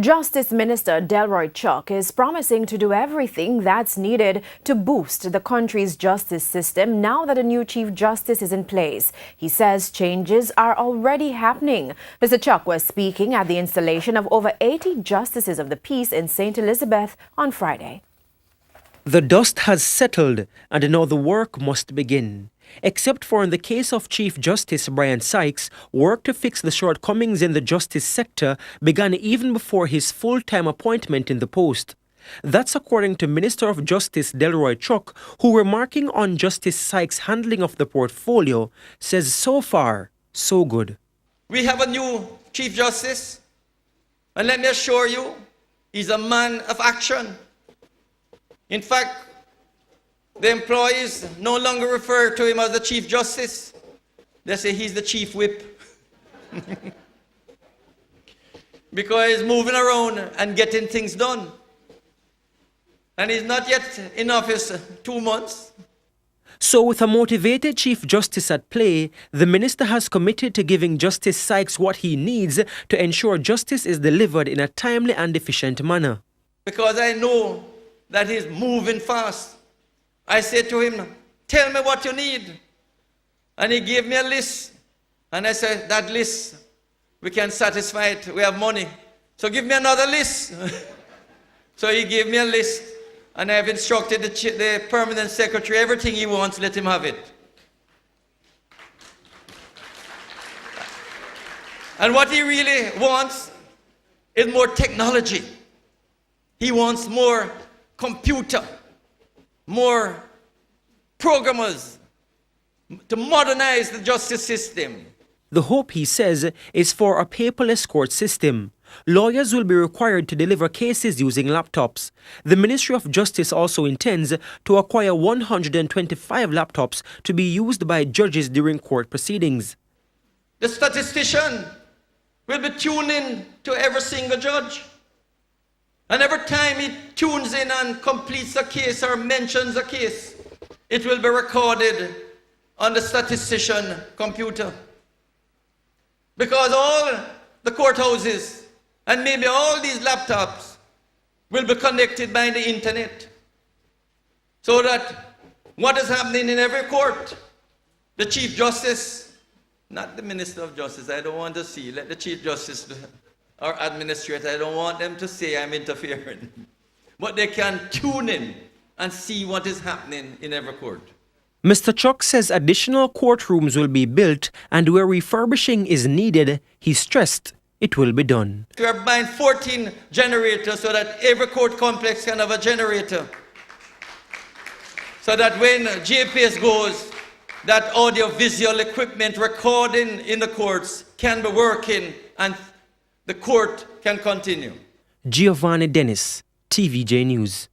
Justice Minister Delroy Chuck is promising to do everything that's needed to boost the country's justice system now that a new Chief Justice is in place. He says changes are already happening. Mr. Chuck was speaking at the installation of over 80 justices of the peace in St. Elizabeth on Friday. The dust has settled and now the work must begin. Except for in the case of Chief Justice Brian Sykes, work to fix the shortcomings in the justice sector began even before his full-time appointment in the post. That's according to Minister of Justice Delroy Chuck, who, remarking on Justice Sykes' handling of the portfolio, says so far, so good. We have a new Chief Justice, and let me assure you, he's a man of action. In fact, the employees no longer refer to him as the Chief Justice. They say he's the Chief Whip. Because he's moving around and getting things done. And he's not yet in office 2 months. So with a motivated Chief Justice at play, the minister has committed to giving Justice Sykes what he needs to ensure justice is delivered in a timely and efficient manner. Because I know that he's moving fast. I said to him, tell me what you need. And he gave me a list. And I said, that list, we can satisfy it. We have money. So give me another list. So he gave me a list. And I have instructed the permanent secretary, everything he wants, let him have it. And what he really wants is more technology. He wants more computer, more programmers to modernize the justice system. The hope, he says, is for a paperless court system. Lawyers will be required to deliver cases using laptops. The Ministry of Justice also intends to acquire 125 laptops to be used by judges during court proceedings. The statistician will be tuning to every single judge. And every time he tunes in and completes a case or mentions a case, it will be recorded on the statistician computer. Because all the courthouses and maybe all these laptops will be connected by the internet. So that what is happening in every court, the Chief Justice, not the Minister of Justice, I don't want to see, let the Chief Justice or administrator, I don't want them to say I'm interfering. But they can tune in and see what is happening in every court. Mr. Chuck says additional courtrooms will be built, and where refurbishing is needed, he stressed it will be done. We are buying 14 generators so that every court complex can have a generator. So that when GPS goes, that audio-visual equipment recording in the courts can be working and the court can continue. Giovanni Dennis, TVJ News.